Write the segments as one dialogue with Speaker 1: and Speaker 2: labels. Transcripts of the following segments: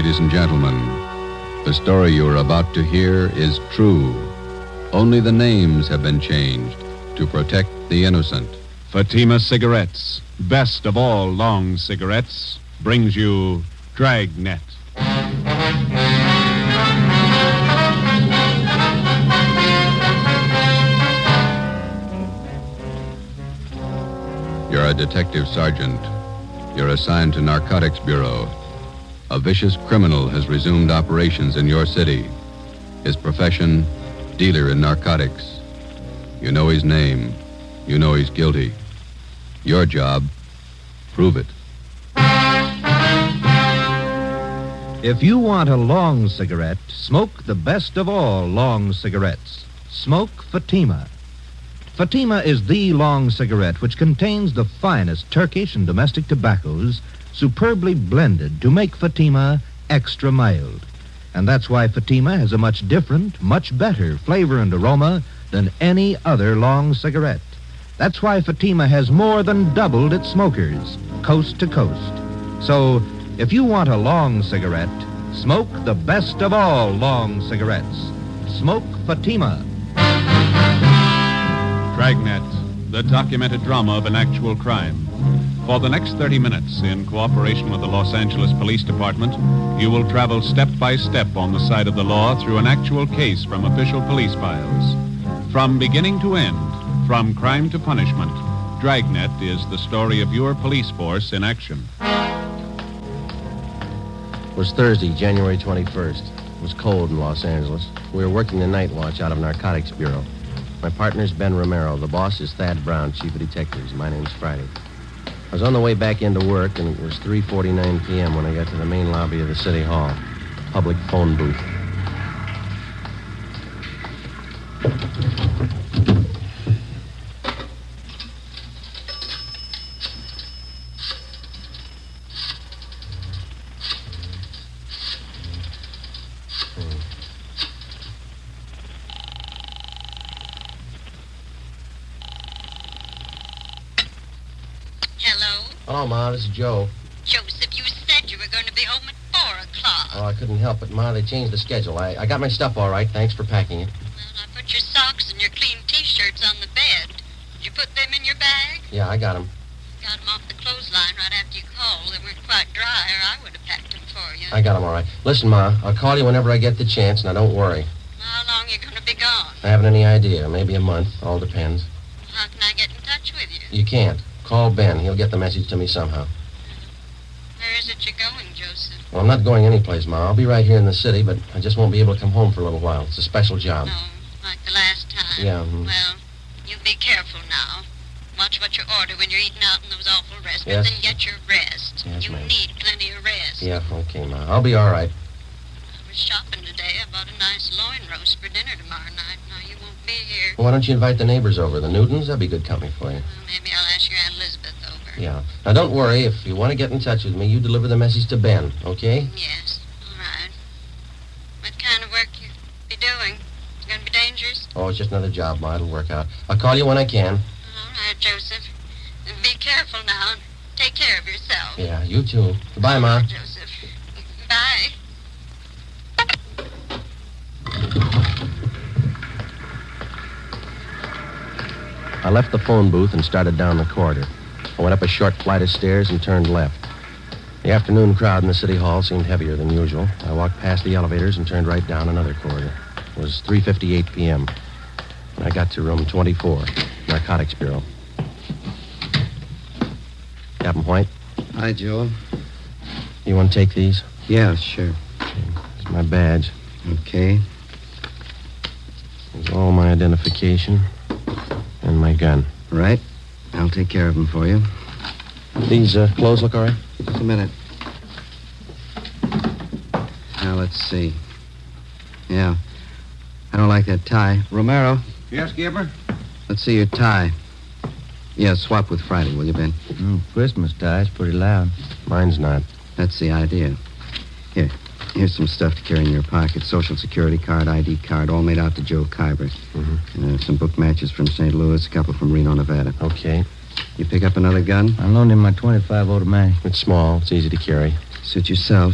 Speaker 1: ladies and gentlemen. The story you are about to hear is true. Only the names have been changed to protect the innocent.
Speaker 2: Fatima Cigarettes, best of all long cigarettes, brings you Dragnet.
Speaker 1: You're a detective sergeant. You're assigned to Narcotics Bureau. A vicious criminal has resumed operations in your city. His profession, dealer in narcotics. You know his name. You know he's guilty. Your job, prove it.
Speaker 3: If you want a long cigarette, smoke the best of all long cigarettes. Smoke Fatima. Fatima is the long cigarette which contains the finest Turkish and domestic tobaccos superbly blended to make Fatima extra mild. And that's why Fatima has a much different, much better flavor and aroma than any other long cigarette. That's why Fatima has more than doubled its smokers, coast to coast. So, if you want a long cigarette, smoke the best of all long cigarettes. Smoke Fatima.
Speaker 2: Dragnet, the documented drama of an actual crime. For the next 30 minutes, in cooperation with the Los Angeles Police Department, you will travel step by step on the side of the law through an actual case from official police files. From beginning to end, from crime to punishment, Dragnet is the story of your police force in action.
Speaker 4: It was Thursday, January 21st. It was cold in Los Angeles. We were working the night watch out of Narcotics Bureau. My partner's Ben Romero. The boss is Thad Brown, chief of detectives. My name's Friday. I was on the way back into work, and it was 3:49 p.m. when I got to the main lobby of the City Hall. Public phone booth. Hello, Ma. This is Joe.
Speaker 5: Joseph, you said you were going to be home at 4 o'clock.
Speaker 4: Oh, I couldn't help it, Ma. They changed the schedule. I got my stuff all right. Thanks for packing it.
Speaker 5: Well, I put your socks and your clean T-shirts on the bed. Did you put them in your bag?
Speaker 4: Yeah, I got them.
Speaker 5: Got them off the clothesline right after you called. They weren't quite dry, or I would have packed them for you.
Speaker 4: I got them all right. Listen, Ma, I'll call you whenever I get the chance. Now, don't worry.
Speaker 5: How long are you going to be gone?
Speaker 4: I haven't any idea. Maybe a month. All depends.
Speaker 5: How can I get in touch with you?
Speaker 4: You can't. Call Ben. He'll get the message to me somehow.
Speaker 5: Where is it you're going, Joseph?
Speaker 4: Well, I'm not going anyplace, Ma. I'll be right here in the city, but I just won't be able to come home for a little while. It's a special job.
Speaker 5: No, like the last time?
Speaker 4: Yeah.
Speaker 5: Well, you be careful now. Watch what you order when you're eating out in those awful restaurants,
Speaker 4: Yes.
Speaker 5: and get your rest.
Speaker 4: Yes,
Speaker 5: you
Speaker 4: ma'am.
Speaker 5: need plenty of rest.
Speaker 4: Yeah, okay, Ma. I'll be all right.
Speaker 5: I was shopping today. I bought a nice loin roast for dinner tomorrow night. Now, you won't be here.
Speaker 4: Well, why don't you invite the neighbors over? The Newtons? That'd be good company for you.
Speaker 5: Well, maybe I'll ask your Aunt Elizabeth over.
Speaker 4: Yeah. Now, don't worry. If you want to get in touch with me, you deliver the message to Ben, okay?
Speaker 5: Yes, all right. What kind of work you be doing? It's going to be dangerous?
Speaker 4: Oh, it's just another job, Ma. It'll work out. I'll call you when I can.
Speaker 5: All right, Joseph. And be careful now. Take care of yourself.
Speaker 4: Yeah, you too. Goodbye, Ma.
Speaker 5: Joseph. Bye.
Speaker 4: I left the phone booth and started down the corridor. I went up a short flight of stairs and turned left. The afternoon crowd in the City Hall seemed heavier than usual. I walked past the elevators and turned right down another corridor. It was 3:58 p.m. when I got to room 24, Narcotics Bureau. Captain White,
Speaker 6: Hi, Joe.
Speaker 4: you want to take these?
Speaker 6: Yeah, sure.
Speaker 4: It's my badge.
Speaker 6: Okay.
Speaker 4: There's all my identification and my gun.
Speaker 6: Right. I'll take care of them for you.
Speaker 4: These clothes look all right?
Speaker 6: Just a minute. Now, let's see. Yeah. I don't like that tie. Romero,
Speaker 7: Yes, Gibber?
Speaker 6: let's see your tie. Yeah, swap with Friday, will you, Ben?
Speaker 3: Christmas tie's pretty loud.
Speaker 4: Mine's not.
Speaker 6: That's the idea. Here's some stuff to carry in your pocket. Social Security card, ID card, all made out to Joe Kyber. Some book matches from St. Louis, a couple from Reno, Nevada.
Speaker 4: Okay.
Speaker 6: You pick up another gun?
Speaker 3: I loaned him my .25 automatic.
Speaker 4: It's small. It's easy to carry.
Speaker 6: Suit yourself.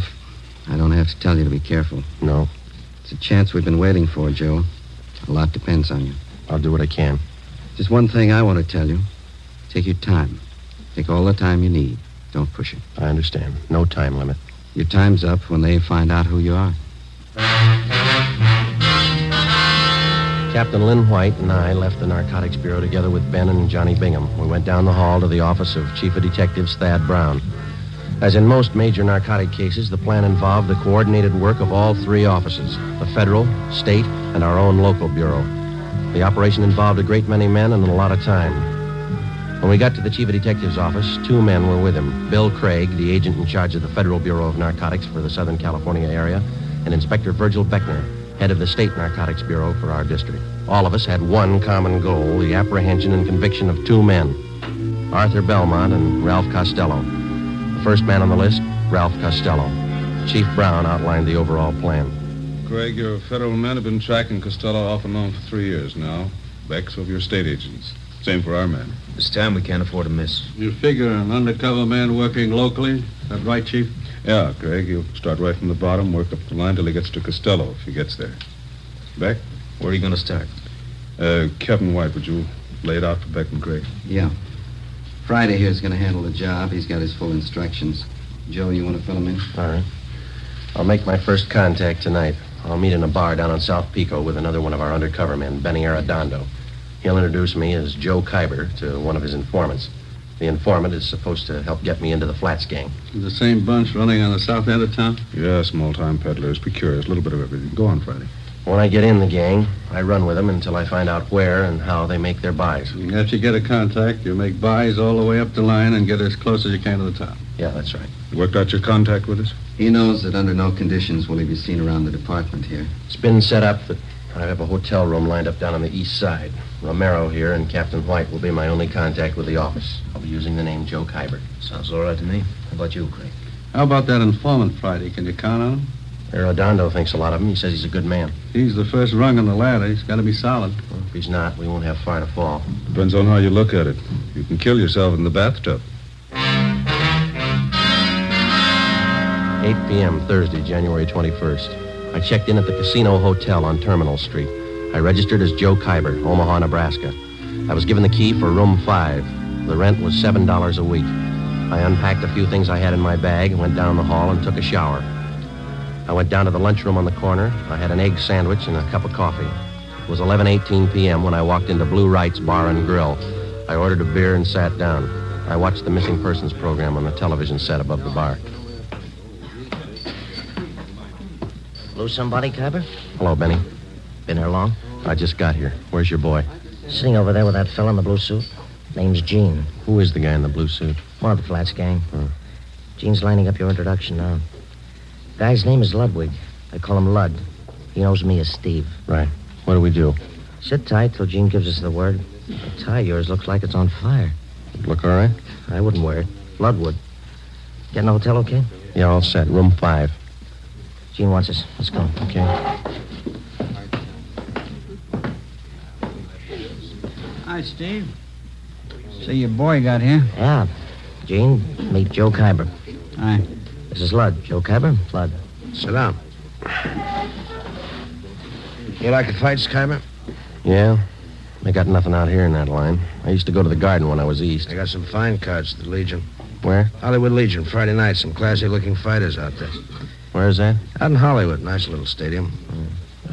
Speaker 6: I don't have to tell you to be careful.
Speaker 4: No.
Speaker 6: It's a chance we've been waiting for, Joe. A lot depends on you.
Speaker 4: I'll do what I can.
Speaker 6: Just one thing I want to tell you. Take your time. Take all the time you need. Don't push it.
Speaker 4: I understand. No time limit.
Speaker 6: Your time's up when they find out who you are.
Speaker 4: Captain Lynn White and I left the Narcotics Bureau together with Ben and Johnny Bingham. We went down the hall to the office of Chief of Detectives Thad Brown. As in most major narcotic cases, the plan involved the coordinated work of all three offices, the federal, state, and our own local bureau. The operation involved a great many men and a lot of time. When we got to the Chief of Detectives office, two men were with him. Bill Craig, the agent in charge of the Federal Bureau of Narcotics for the Southern California area, and Inspector Virgil Beckner, head of the State Narcotics Bureau for our district. All of us had one common goal, the apprehension and conviction of two men, Arthur Belmont and Ralph Costello. The first man on the list, Ralph Costello. Chief Brown outlined the overall plan.
Speaker 7: Craig, your federal men have been tracking Costello off and on for 3 years now. Beck's of your state agents. Same for our men.
Speaker 3: This time we can't afford to miss.
Speaker 8: You figure an undercover man working locally? That right, Chief?
Speaker 7: Yeah, Craig, he'll start right from the bottom, work up the line till he gets to Costello, if he gets there. Beck?
Speaker 3: Where are you going to start?
Speaker 7: Captain White, would you lay it out for Beck and Craig?
Speaker 6: Yeah. Friday here's going to handle the job. He's got his full instructions. Joe, you want to fill him in?
Speaker 4: All right. I'll make my first contact tonight. I'll meet in a bar down on South Pico with another one of our undercover men, Benny Arredondo. He'll introduce me as Joe Kyber to one of his informants. The informant is supposed to help get me into the Flats gang.
Speaker 8: The same bunch running on the south end of town?
Speaker 7: Yeah, small-time peddlers, precurious, a little bit of everything. Go on, Friday.
Speaker 4: When I get in the gang, I run with them until I find out where and how they make their buys.
Speaker 8: After you get a contact, you make buys all the way up the line and get as close as you can to the top.
Speaker 4: Yeah, that's right.
Speaker 7: You worked out your contact with us?
Speaker 6: He knows that under no conditions will he be seen around the department here.
Speaker 4: It's been set up that I have a hotel room lined up down on the east side. Romero here and Captain White will be my only contact with the office. I'll be using the name Joe Kyber.
Speaker 3: Sounds all right to me. How about you, Craig?
Speaker 8: How about that informant, Friday? Can you count on him?
Speaker 4: Arredondo thinks a lot of him. He says he's a good man.
Speaker 8: He's the first rung on the ladder. He's got to be solid.
Speaker 4: Well, if he's not, we won't have far to fall.
Speaker 7: Depends on how you look at it. You can kill yourself in the bathtub.
Speaker 4: 8 p.m. Thursday, January 21st. I checked in at the Casino Hotel on Terminal Street. I registered as Joe Kyber, Omaha, Nebraska. I was given the key for room 5. The rent was $7 a week. I unpacked a few things I had in my bag and went down the hall and took a shower. I went down to the lunchroom on the corner. I had an egg sandwich and a cup of coffee. It was 11:18 p.m. when I walked into Blue Wright's Bar and Grill. I ordered a beer and sat down. I watched the missing persons program on the television set above the bar.
Speaker 9: Lose somebody, Kyber?
Speaker 4: Hello, Benny.
Speaker 9: Been here long?
Speaker 4: I just got here. Where's your boy?
Speaker 9: Sitting over there with that fella in the blue suit. Name's Gene.
Speaker 4: Who is the guy in the blue suit?
Speaker 9: One of the Flats gang. Gene's lining up your introduction now. Guy's name is Ludwig. I call him Lud. He knows me as Steve.
Speaker 4: Right. What do we do?
Speaker 9: Sit tight till Gene gives us the word. The tie of yours looks like it's on fire.
Speaker 4: Look all right?
Speaker 9: I wouldn't wear it. Lud would. Get in the hotel okay?
Speaker 4: Yeah, all set. Room 5.
Speaker 9: Gene wants us. Let's go.
Speaker 4: Okay.
Speaker 10: Hi, Steve. So your boy got here?
Speaker 9: Yeah. Gene, meet Joe Kyber.
Speaker 10: Hi.
Speaker 9: This is Lud. Joe Kyber, Lud.
Speaker 3: Sit down. You like the fights, Kyber?
Speaker 4: Yeah. They got nothing out here in that line. I used to go to the Garden when I was east.
Speaker 3: I got some fine cards at the Legion.
Speaker 4: Where?
Speaker 3: Hollywood Legion, Friday night. Some classy-looking fighters out there.
Speaker 4: Where is that?
Speaker 3: Out in Hollywood. Nice little stadium.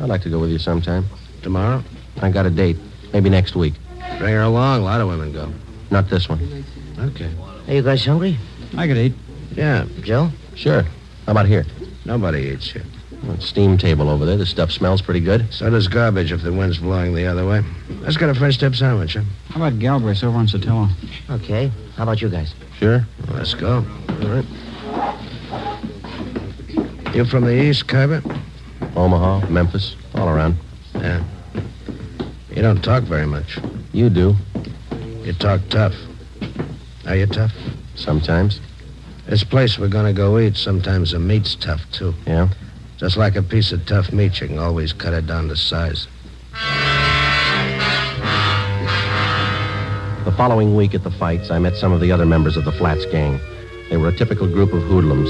Speaker 4: I'd like to go with you sometime.
Speaker 3: Tomorrow?
Speaker 4: I got a date. Maybe next week.
Speaker 3: Bring her along. A lot of women go.
Speaker 4: Not this one.
Speaker 3: Okay.
Speaker 9: Hey, you guys hungry?
Speaker 10: I could eat.
Speaker 3: Yeah.
Speaker 9: Joe?
Speaker 4: Sure. How about here?
Speaker 3: Nobody eats here.
Speaker 4: Well, steam table over there. The stuff smells pretty good.
Speaker 3: So does garbage if the wind's blowing the other way. Let's get a French dip sandwich, huh?
Speaker 10: How about Galbraith's over on Sotelo?
Speaker 9: Okay. How about you guys?
Speaker 4: Sure.
Speaker 3: Let's go.
Speaker 4: All right.
Speaker 3: You from the east, Kyber?
Speaker 4: Omaha, Memphis, all around.
Speaker 3: Yeah. You don't talk very much.
Speaker 4: You do.
Speaker 3: You talk tough. Are you tough?
Speaker 4: Sometimes.
Speaker 3: This place we're gonna go eat, sometimes the meat's tough, too.
Speaker 4: Yeah?
Speaker 3: Just like a piece of tough meat, you can always cut it down to size.
Speaker 4: The following week at the fights, I met some of the other members of the Flats gang. They were a typical group of hoodlums.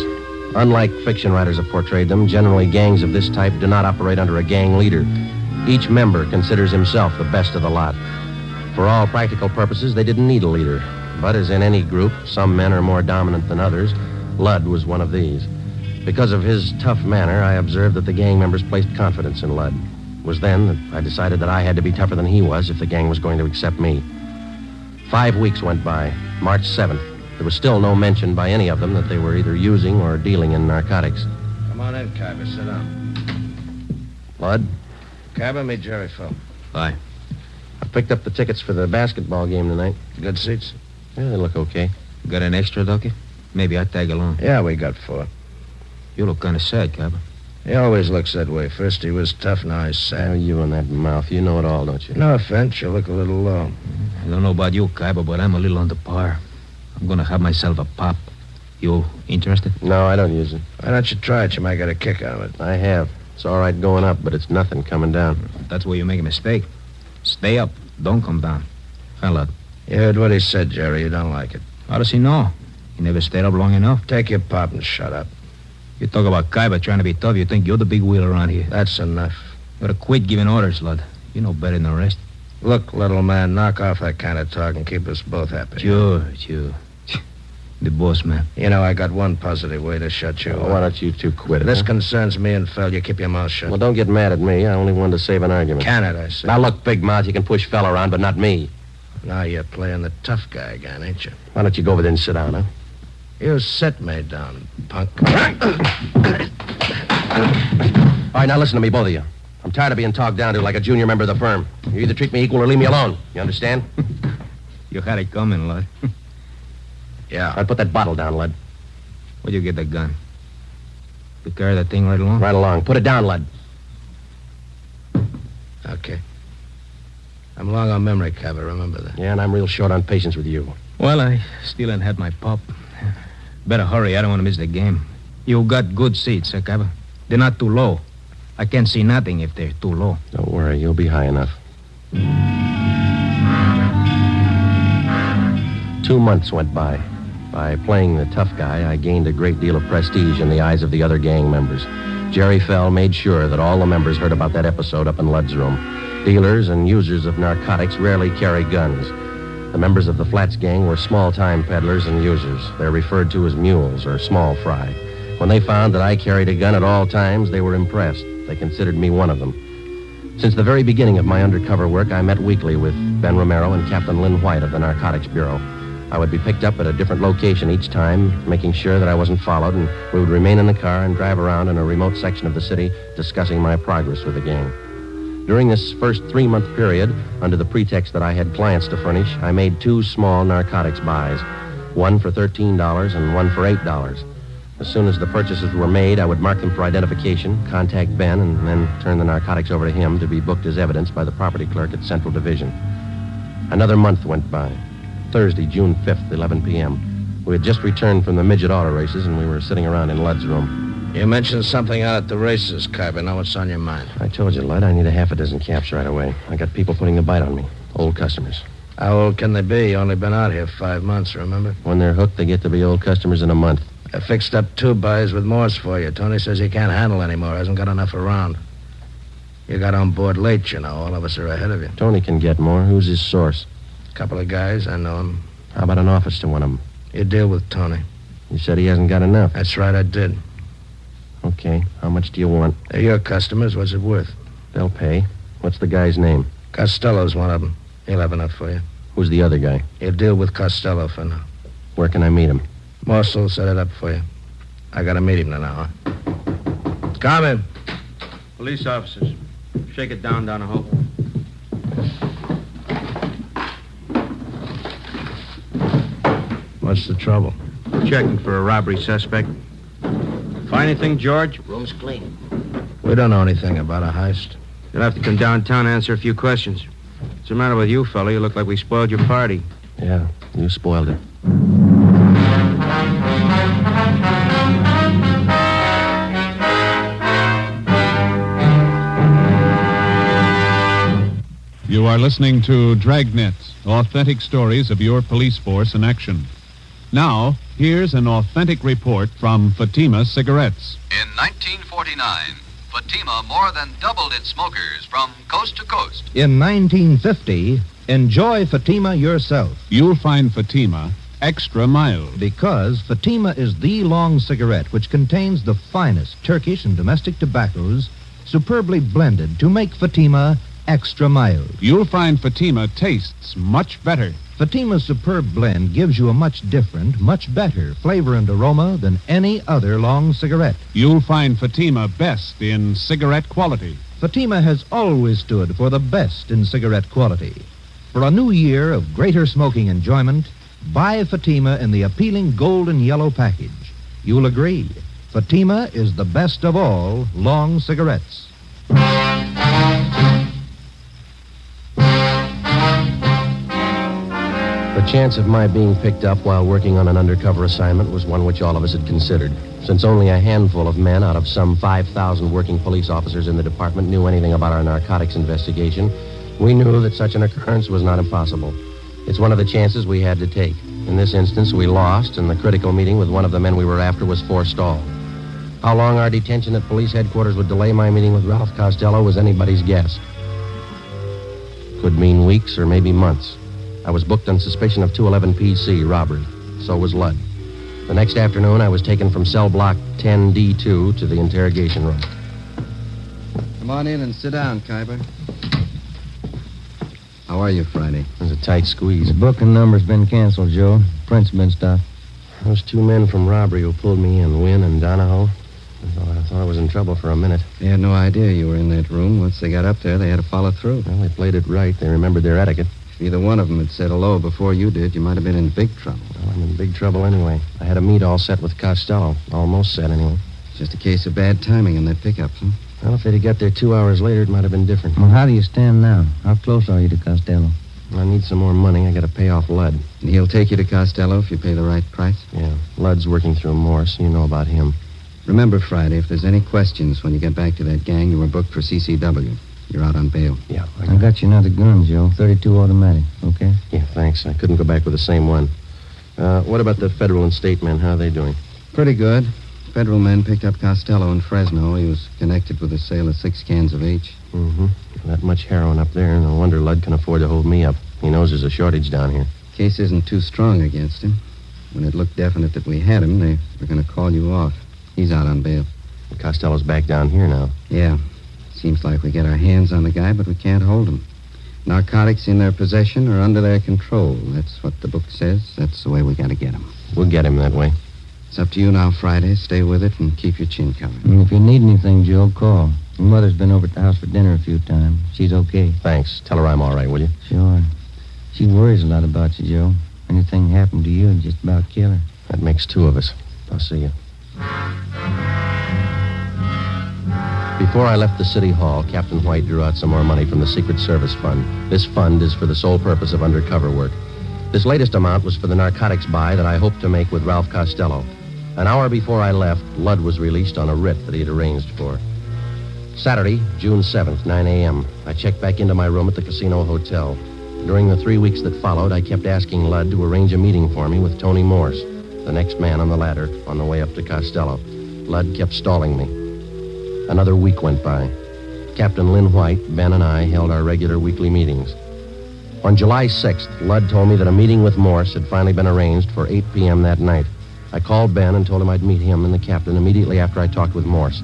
Speaker 4: Unlike fiction writers have portrayed them, generally gangs of this type do not operate under a gang leader. Each member considers himself the best of the lot. For all practical purposes, they didn't need a leader. But as in any group, some men are more dominant than others. Ludd was one of these. Because of his tough manner, I observed that the gang members placed confidence in Ludd. It was then that I decided that I had to be tougher than he was if the gang was going to accept me. 5 weeks went by. March 7th. There was still no mention by any of them that they were either using or dealing in narcotics.
Speaker 11: Come on in, Kyber. Sit down.
Speaker 4: Ludd?
Speaker 11: Kyber, meet Jerry Phil.
Speaker 4: Bye. I picked up the tickets for the basketball game tonight.
Speaker 11: Good seats?
Speaker 4: Yeah, they look okay.
Speaker 12: Got an extra, Ducky? Maybe I'd tag along.
Speaker 11: Yeah, we got 4.
Speaker 12: You look kind of sad, Cabba.
Speaker 11: He always looks that way. First he was tough, now he's sad.
Speaker 4: Oh, you and that mouth. You know it all, don't you?
Speaker 11: No offense, you look a little low.
Speaker 12: I don't know about you, Cabba, but I'm a little under par. I'm going to have myself a pop. You interested?
Speaker 4: No, I don't use it.
Speaker 11: Why don't you try it? You might get a kick out of it.
Speaker 4: I have. It's all right going up, but it's nothing coming down.
Speaker 12: That's where you make a mistake. Stay up. Don't come down. Fella.
Speaker 11: You heard what he said, Jerry. You don't like it.
Speaker 12: How does he know? He never stayed up long enough.
Speaker 11: Take your pop and shut up.
Speaker 12: You talk about Kaiba trying to be tough. You think you're the big wheel around here.
Speaker 11: That's enough.
Speaker 12: You ought to quit giving orders, Lud. You know better than the rest.
Speaker 11: Look, little man, knock off that kind of talk and keep us both happy.
Speaker 12: Sure. The boss, man.
Speaker 11: You know, I got one positive way to shut you up.
Speaker 4: Why don't you two quit it?
Speaker 11: This
Speaker 4: huh?
Speaker 11: concerns me and Phil. You keep your mouth shut.
Speaker 4: Well, don't get mad at me. I only wanted to save an argument.
Speaker 11: Can it, I say.
Speaker 4: Now, look, big mouth, you can push Fell around, but not me.
Speaker 11: Now you're playing the tough guy again, ain't you?
Speaker 4: Why don't you go over there and sit down, huh?
Speaker 11: You sit me down, punk.
Speaker 4: All right, now listen to me, both of you. I'm tired of being talked down to like a junior member of the firm. You either treat me equal or leave me alone. You understand?
Speaker 12: You had it coming, Lud.
Speaker 11: Yeah.
Speaker 4: All right, put that bottle down, Lud.
Speaker 12: Where'd you get that gun? You carry that thing right along?
Speaker 4: Right along. Put it down, Lud.
Speaker 11: Okay. I'm long on memory, Cabba. Remember that.
Speaker 4: Yeah, and I'm real short on patience with you.
Speaker 12: Well, I still ain't had my pop. Better hurry. I don't want to miss the game. You got good seats, Cabba. They're not too low. I can't see nothing if they're too low.
Speaker 4: Don't worry. You'll be high enough. 2 months went by. By playing the tough guy, I gained a great deal of prestige in the eyes of the other gang members. Jerry Fell made sure that all the members heard about that episode up in Ludd's room. Dealers and users of narcotics rarely carry guns. The members of the Flats gang were small-time peddlers and users. They're referred to as mules or small fry. When they found that I carried a gun at all times, they were impressed. They considered me one of them. Since the very beginning of my undercover work, I met weekly with Ben Romero and Captain Lynn White of the Narcotics Bureau. I would be picked up at a different location each time, making sure that I wasn't followed, and we would remain in the car and drive around in a remote section of the city discussing my progress with the gang. During this first 3-month period, under the pretext that I had clients to furnish, I made 2 small narcotics buys, one for $13 and one for $8. As soon as the purchases were made, I would mark them for identification, contact Ben, and then turn the narcotics over to him to be booked as evidence by the property clerk at Central Division. Another month went by. Thursday, June 5th, 11 p.m. We had just returned from the midget auto races, and we were sitting around in Ludd's room.
Speaker 11: You mentioned something out at the races, Kyber. Now what's on your mind?
Speaker 4: I told you, Ludd, I need a half a dozen caps right away. I got people putting the bite on me. Old customers.
Speaker 11: How old can they be? You only been out here 5 months, remember?
Speaker 4: When they're hooked, they get to be old customers in a month.
Speaker 11: I fixed up 2 buys with Morse for you. Tony says he can't handle anymore. Hasn't got enough around. You got on board late, you know. All of us are ahead of you.
Speaker 4: Tony can get more. Who's his source?
Speaker 11: Couple of guys. I know him.
Speaker 4: How about an office to one of them?
Speaker 11: You deal with Tony.
Speaker 4: You said he hasn't got enough.
Speaker 11: That's right, I did.
Speaker 4: Okay. How much do you want?
Speaker 11: They're your customers. What's it worth?
Speaker 4: They'll pay. What's the guy's name?
Speaker 11: Costello's one of them. He'll have enough for you.
Speaker 4: Who's the other guy?
Speaker 11: You deal with Costello for now.
Speaker 4: Where can I meet him?
Speaker 11: Morse will set it up for you. I gotta meet him now, huh? Come in.
Speaker 10: Police officers. Shake it down the hall.
Speaker 11: What's the trouble?
Speaker 10: Checking for a robbery suspect. Find anything, George?
Speaker 9: Room's clean.
Speaker 11: We don't know anything about a heist.
Speaker 10: You'll have to come downtown and answer a few questions. What's the matter with you, fella? You look like we spoiled your party.
Speaker 4: Yeah, you spoiled it.
Speaker 2: You are listening to Dragnet, authentic stories of your police force in action. Now, here's an authentic report from Fatima Cigarettes.
Speaker 1: In 1949, Fatima more than doubled its smokers from coast to coast.
Speaker 3: In 1950, enjoy Fatima yourself.
Speaker 2: You'll find Fatima extra mild.
Speaker 3: Because Fatima is the long cigarette which contains the finest Turkish and domestic tobaccos superbly blended to make Fatima extra mild.
Speaker 2: You'll find Fatima tastes much better.
Speaker 3: Fatima's superb blend gives you a much different, much better flavor and aroma than any other long cigarette.
Speaker 2: You'll find Fatima best in cigarette quality.
Speaker 3: Fatima has always stood for the best in cigarette quality. For a new year of greater smoking enjoyment, buy Fatima in the appealing gold and yellow package. You'll agree, Fatima is the best of all long cigarettes.
Speaker 4: The chance of my being picked up while working on an undercover assignment was one which all of us had considered. Since only a handful of men out of some 5,000 working police officers in the department knew anything about our narcotics investigation, we knew that such an occurrence was not impossible. It's one of the chances we had to take. In this instance, we lost, and the critical meeting with one of the men we were after was forestalled. How long our detention at police headquarters would delay my meeting with Ralph Costello was anybody's guess. Could mean weeks or maybe months. I was booked on suspicion of 211 PC, robbery. So was Ludd. The next afternoon, I was taken from cell block 10D2 to the interrogation room.
Speaker 6: Come on in and sit down, Khyber. How are you, Friday?
Speaker 4: It was a tight squeeze.
Speaker 11: The booking number's been canceled, Joe. Print's been stopped.
Speaker 4: Those two men from robbery who pulled me in, Wynn and Donahoe, I thought I was in trouble for a minute.
Speaker 6: They had no idea you were in that room. Once they got up there, they had to follow through.
Speaker 4: Well, they played it right. They remembered their etiquette.
Speaker 6: If either one of them had said hello before you did, you might have been in big trouble.
Speaker 4: Well, I'm in big trouble anyway. I had a meet all set with Costello. Almost set, anyway.
Speaker 6: It's just a case of bad timing on that pickup, huh?
Speaker 4: Well, if they'd have got there 2 hours later, it might have been different.
Speaker 11: Well, how do you stand now? How close are you to Costello?
Speaker 4: I need some more money. I got to pay off Ludd.
Speaker 6: And he'll take you to Costello if you pay the right price?
Speaker 4: Yeah. Ludd's working through Morse. You know about him.
Speaker 6: Remember, Friday, if there's any questions when you get back to that gang, you were booked for CCW. You're out on bail.
Speaker 4: Yeah.
Speaker 11: I got you another gun, Joe. 32 automatic, okay?
Speaker 4: Yeah, thanks. I couldn't go back with the same one. What about the federal and state men? How are they doing?
Speaker 6: Pretty good. Federal men picked up Costello in Fresno. He was connected with the sale of 6 cans of H.
Speaker 4: Mm-hmm. That much heroin up there. No wonder Ludd can afford to hold me up. He knows there's a shortage down here.
Speaker 6: Case isn't too strong against him. When it looked definite that we had him, they were going to call you off. He's out on bail.
Speaker 4: Costello's back down here now.
Speaker 6: Yeah. Seems like we get our hands on the guy, but we can't hold him. Narcotics in their possession or under their control. That's what the book says. That's the way we got to get him.
Speaker 4: We'll get him that way.
Speaker 6: It's up to you now, Friday. Stay with it and keep your chin covered.
Speaker 11: And if you need anything, Joe, call. Your mother's been over at the house for dinner a few times. She's okay.
Speaker 4: Thanks. Tell her I'm all right, will you?
Speaker 11: Sure. She worries a lot about you, Joe. Anything happened to you, it'd just about kill her.
Speaker 4: That makes 2 of us. I'll see you. Before I left the city hall, Captain White drew out some more money from the Secret Service Fund. This fund is for the sole purpose of undercover work. This latest amount was for the narcotics buy that I hoped to make with Ralph Costello. An hour before I left, Ludd was released on a writ that he had arranged for. Saturday, June 7th, 9 a.m. I checked back into my room at the Casino Hotel. During the 3 weeks that followed, I kept asking Ludd to arrange a meeting for me with Tony Morse, the next man on the ladder, on the way up to Costello. Ludd kept stalling me. Another week went by. Captain Lynn White, Ben, and I held our regular weekly meetings. On July 6th, Ludd told me that a meeting with Morse had finally been arranged for 8 p.m. that night. I called Ben and told him I'd meet him and the captain immediately after I talked with Morse.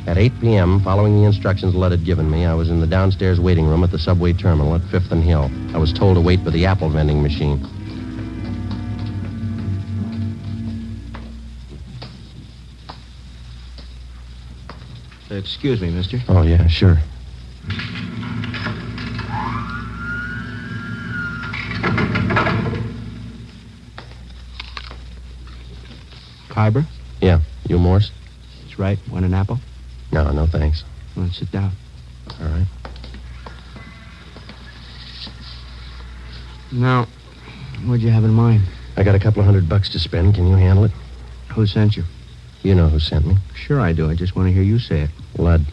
Speaker 4: At 8 p.m., following the instructions Ludd had given me, I was in the downstairs waiting room at the subway terminal at 5th and Hill. I was told to wait by the apple vending machine.
Speaker 12: Excuse me, mister.
Speaker 4: Oh, yeah, sure.
Speaker 12: Khyber?
Speaker 4: Yeah. You Morse?
Speaker 12: That's right. Want an apple?
Speaker 4: No, thanks.
Speaker 12: Well, sit down.
Speaker 4: All right.
Speaker 12: Now, what'd you have in mind?
Speaker 4: I got a couple of $100 to spend. Can you handle it?
Speaker 12: Who sent you?
Speaker 4: You know who sent me.
Speaker 12: Sure I do. I just want to hear you say it.
Speaker 4: Ludd.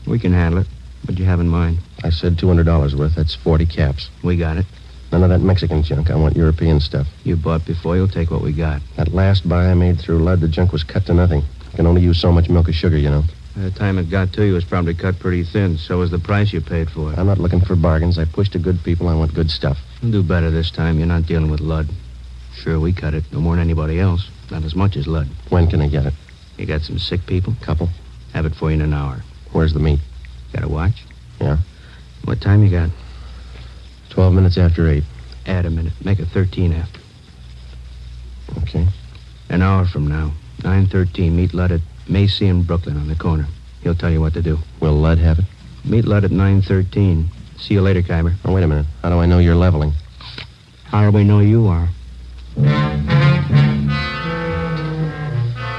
Speaker 12: We can handle it. What'd you have in mind?
Speaker 4: I said $200 worth. That's 40 caps.
Speaker 12: We got it.
Speaker 4: None of that Mexican junk. I want European stuff.
Speaker 10: You bought before, you'll take what we got.
Speaker 4: That last buy I made through Lud, the junk was cut to nothing. I can only use so much milk or sugar, you know.
Speaker 10: By the time it got to you, it was probably cut pretty thin. So was the price you paid for it.
Speaker 4: I'm not looking for bargains. I push to good people. I want good stuff.
Speaker 10: You'll do better this time. You're not dealing with Lud. Sure, we cut it. No more than anybody else. Not as much as Lud.
Speaker 4: When can I get it?
Speaker 10: You got some sick people?
Speaker 4: Couple.
Speaker 10: Have it for you in an hour.
Speaker 4: Where's the meat?
Speaker 10: Got a watch?
Speaker 4: Yeah.
Speaker 10: What time you got?
Speaker 4: 12 minutes after 8.
Speaker 10: Add a minute. Make it 13 after.
Speaker 4: Okay.
Speaker 10: An hour from now. 9:13. Meet Lud at Macy and Brooklyn on the corner. He'll tell you what to do.
Speaker 4: Will Lud have it?
Speaker 10: Meet Lud at 9:13. See you later, Kyber.
Speaker 4: Oh, wait a minute. How do I know you're leveling?
Speaker 10: How do we know you are?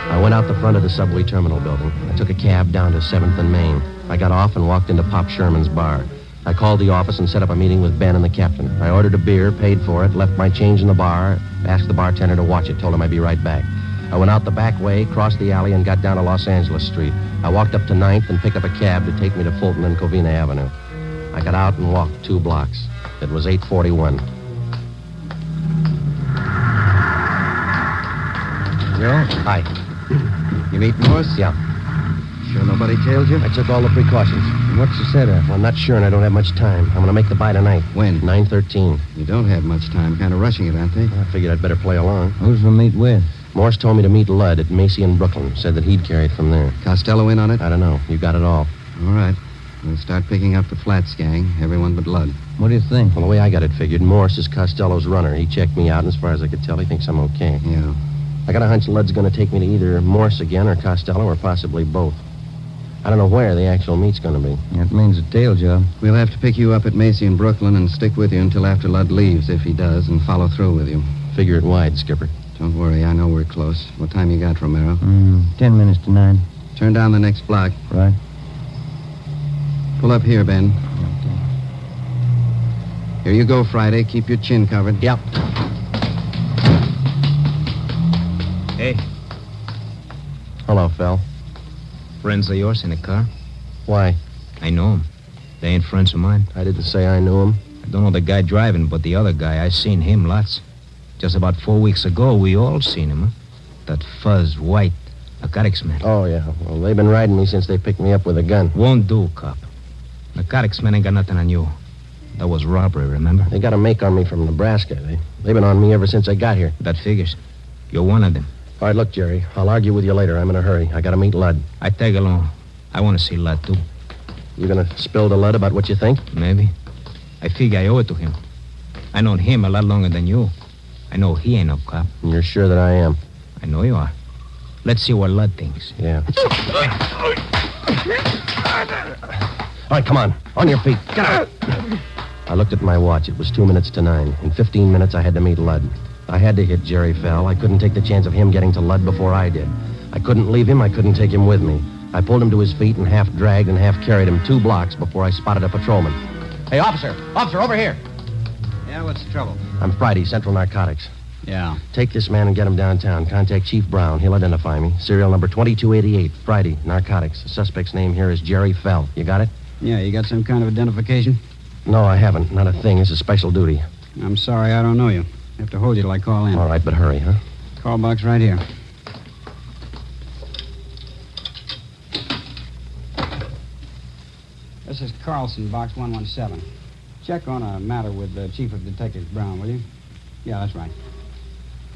Speaker 4: I went out the front of the subway terminal building. I took a cab down to 7th and Main. I got off and walked into Pop Sherman's bar. I called the office and set up a meeting with Ben and the captain. I ordered a beer, paid for it, left my change in the bar, asked the bartender to watch it, told him I'd be right back. I went out the back way, crossed the alley, and got down to Los Angeles Street. I walked up to 9th and picked up a cab to take me to Fulton and Covina Avenue. I got out and walked 2 blocks. It was 8:41.
Speaker 6: Joe?
Speaker 4: Hi.
Speaker 6: You meet Morse?
Speaker 4: Yeah.
Speaker 6: Sure nobody tailed you?
Speaker 4: I took all the precautions.
Speaker 6: What's the setup?
Speaker 4: Well, I'm not sure, and I don't have much time. I'm going to make the buy tonight.
Speaker 6: When?
Speaker 4: 9:13.
Speaker 6: You don't have much time. Kind of rushing it, aren't they?
Speaker 4: I figured I'd better play along.
Speaker 6: Who's the meet with?
Speaker 4: Morse told me to meet Lud at Macy in Brooklyn. Said that he'd carry it from there.
Speaker 6: Costello in on it?
Speaker 4: I don't know. You got it all.
Speaker 6: All right. We'll start picking up the Flats gang. Everyone but Lud.
Speaker 11: What do you think?
Speaker 4: Well, the way I got it figured, Morse is Costello's runner. He checked me out, and as far as I could tell, he thinks I'm okay.
Speaker 6: Yeah.
Speaker 4: I got a hunch Lud's going to take me to either Morse again or Costello or possibly both. I don't know where the actual meet's going to be.
Speaker 11: That means a tail job.
Speaker 6: We'll have to pick you up at Macy in Brooklyn and stick with you until after Lud leaves, if he does, and follow through with you.
Speaker 4: Figure it wide, Skipper.
Speaker 6: Don't worry, I know we're close. What time you got, Romero?
Speaker 11: 10 minutes to 9.
Speaker 6: Turn down the next block.
Speaker 11: Right.
Speaker 6: Pull up here, Ben. Here you go, Friday. Keep your chin covered.
Speaker 4: Yep.
Speaker 12: Hey,
Speaker 4: Hello, Phil.
Speaker 12: friends of yours in the car?
Speaker 4: Why?
Speaker 12: I know them. They ain't friends of mine.
Speaker 4: I didn't say I knew him.
Speaker 12: I don't know the guy driving, but the other guy, I seen him lots. Just about 4 weeks ago, we all seen him, huh? That fuzz, white, narcotics man.
Speaker 4: Oh, yeah. Well, they've been riding me since they picked me up with a gun.
Speaker 12: Won't do, cop. Narcotics man ain't got nothing on you. That was robbery, remember?
Speaker 4: They got a make on me from Nebraska. They've been on me ever since I got here.
Speaker 12: That figures. You're one of them.
Speaker 4: All right, look, Jerry. I'll argue with you later. I'm in a hurry. I got to meet Lud.
Speaker 12: I tag along. I want to see Lud, too.
Speaker 4: You going to spill to Lud about what you think?
Speaker 12: Maybe. I figure I owe it to him. I known him a lot longer than you. I know he ain't no cop.
Speaker 4: And you're sure that I am?
Speaker 12: I know you are. Let's see what Lud thinks.
Speaker 4: Yeah. All right, come on. On your feet. Get out. I looked at my watch. It was 2 minutes to 9. In 15 minutes, I had to meet Lud. I had to hit Jerry Fell. I couldn't take the chance of him getting to Lud before I did. I couldn't leave him. I couldn't take him with me. I pulled him to his feet and half dragged and half carried him 2 blocks before I spotted a patrolman. Hey, officer! Officer, over here!
Speaker 6: Yeah, what's the trouble?
Speaker 4: I'm Friday, Central Narcotics.
Speaker 6: Yeah.
Speaker 4: Take this man and get him downtown. Contact Chief Brown. He'll identify me. Serial number 2288. Friday, Narcotics. The suspect's name here is Jerry Fell. You got it?
Speaker 6: Yeah, you got some kind of identification?
Speaker 4: No, I haven't. Not a thing. It's a special duty.
Speaker 6: I'm sorry, I don't know you. I have to hold you till I call in.
Speaker 4: All right, but hurry, huh?
Speaker 6: Call box right here. This is Carlson, box 117. Check on a matter with the Chief of Detectives, Brown, will you? Yeah, that's right.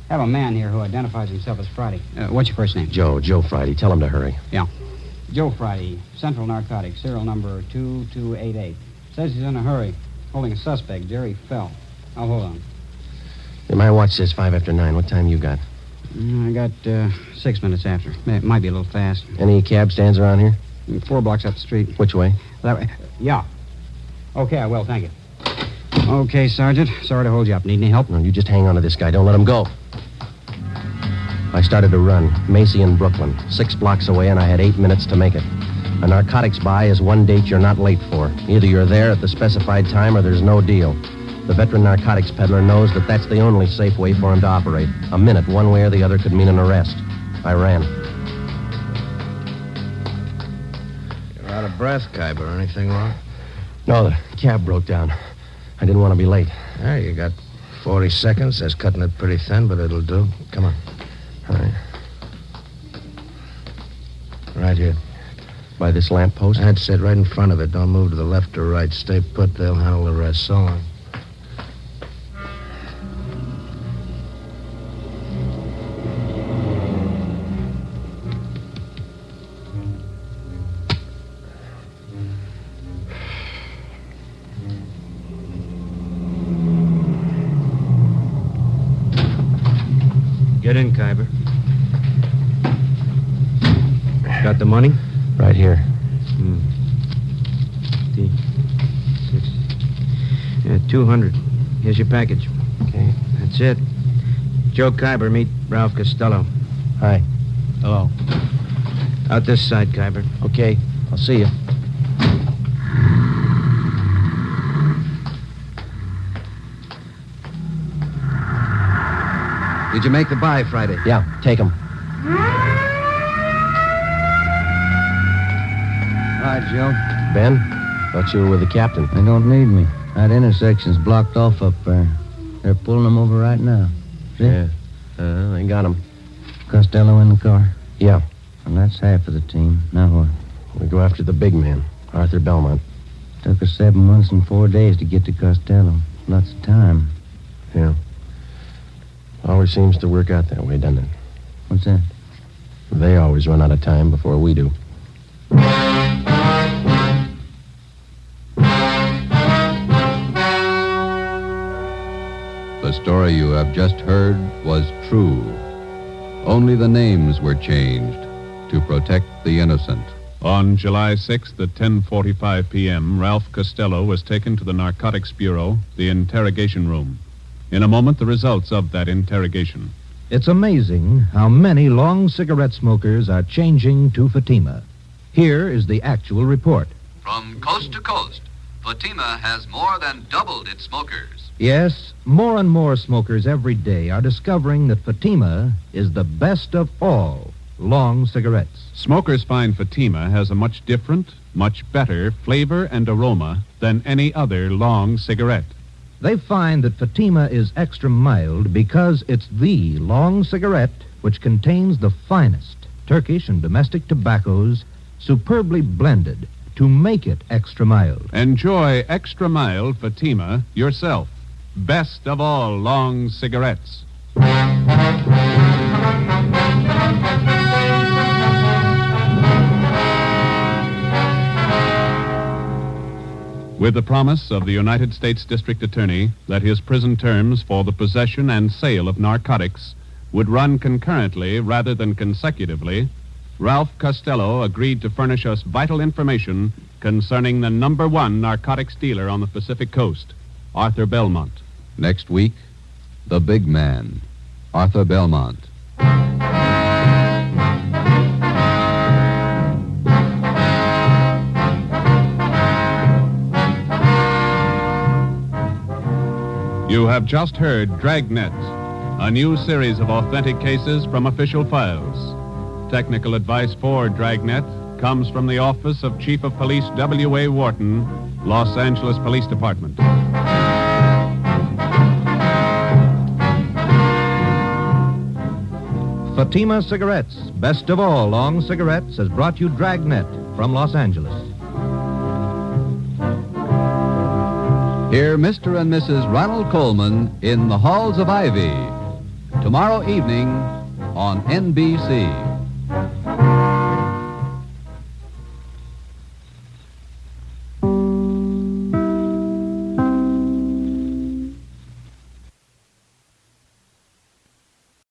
Speaker 6: Have a man here who identifies himself as Friday. What's your first name?
Speaker 4: Joe Friday. Tell him to hurry.
Speaker 6: Yeah. Joe Friday, Central Narcotics, serial number 2288. Says he's in a hurry, holding a suspect, Jerry Fell. I'll hold on.
Speaker 4: Yeah, my watch says 5 after 9. What time you got?
Speaker 6: I got 6 minutes after. It might be a little fast.
Speaker 4: Any cab stands around here?
Speaker 6: 4 blocks up the street.
Speaker 4: Which way?
Speaker 6: That way. Yeah. Okay, I will. Thank you. Okay, Sergeant. Sorry to hold you up. Need any help?
Speaker 4: No, you just hang on to this guy. Don't let him go. I started to run. Macy in Brooklyn. 6 blocks away, and I had 8 minutes to make it. A narcotics buy is one date you're not late for. Either you're there at the specified time or there's no deal. The veteran narcotics peddler knows that that's the only safe way for him to operate. A minute, one way or the other, could mean an arrest. I ran.
Speaker 11: You're out of breath, Kyber. Anything wrong?
Speaker 4: No, the cab broke down. I didn't want to be late.
Speaker 11: Yeah, you got 40 seconds. That's cutting it pretty thin, but it'll do. Come on.
Speaker 4: All right.
Speaker 11: Right here.
Speaker 4: By this lamppost?
Speaker 11: That's it, right in front of it. Don't move to the left or right. Stay put. They'll handle the rest. So long.
Speaker 12: Get in, Kyber. Got the money?
Speaker 4: Right here.
Speaker 12: 6. Yeah, 200. Here's your package.
Speaker 4: Okay.
Speaker 12: That's it. Joe Kyber, meet Ralph Costello.
Speaker 4: Hi.
Speaker 12: Hello. Out this side, Kyber.
Speaker 4: Okay. I'll see you.
Speaker 6: Did you make the buy Friday?
Speaker 4: Yeah, take him.
Speaker 6: Hi, Joe.
Speaker 4: Ben, thought you were with the captain.
Speaker 6: They don't need me. That intersection's blocked off up there. They're pulling them over right now. See?
Speaker 4: Yeah. They got him.
Speaker 6: Costello in the car?
Speaker 4: Yeah.
Speaker 6: Well, that's half of the team. Now what?
Speaker 4: We go after the big man, Arthur Belmont.
Speaker 6: Took us 7 months and 4 days to get to Costello. Lots of time.
Speaker 4: Yeah. Always seems to work out that way, doesn't it?
Speaker 6: What's that?
Speaker 4: They always run out of time before we do.
Speaker 1: The story you have just heard was true. Only the names were changed to protect the innocent.
Speaker 2: On July 6th at 10:45 p.m., Ralph Costello was taken to the Narcotics Bureau, the interrogation room. In a moment, the results of that interrogation.
Speaker 3: It's amazing how many long cigarette smokers are changing to Fatima. Here is the actual report.
Speaker 1: From coast to coast, Fatima has more than doubled its smokers.
Speaker 3: Yes, more and more smokers every day are discovering that Fatima is the best of all long cigarettes.
Speaker 2: Smokers find Fatima has a much different, much better flavor and aroma than any other long cigarette.
Speaker 3: They find that Fatima is extra mild because it's the long cigarette which contains the finest Turkish and domestic tobaccos superbly blended to make it extra mild.
Speaker 2: Enjoy extra mild Fatima yourself. Best of all long cigarettes. With the promise of the United States District Attorney that his prison terms for the possession and sale of narcotics would run concurrently rather than consecutively, Ralph Costello agreed to furnish us vital information concerning the number one narcotics dealer on the Pacific Coast, Arthur Belmont.
Speaker 1: Next week, the big man, Arthur Belmont.
Speaker 2: You have just heard Dragnet, a new series of authentic cases from official files. Technical advice for Dragnet comes from the Office of Chief of Police W.A. Wharton, Los Angeles Police Department.
Speaker 3: Fatima Cigarettes, best of all long cigarettes, has brought you Dragnet from Los Angeles.
Speaker 1: Hear Mr. and Mrs. Ronald Coleman in the Halls of Ivy tomorrow evening on NBC.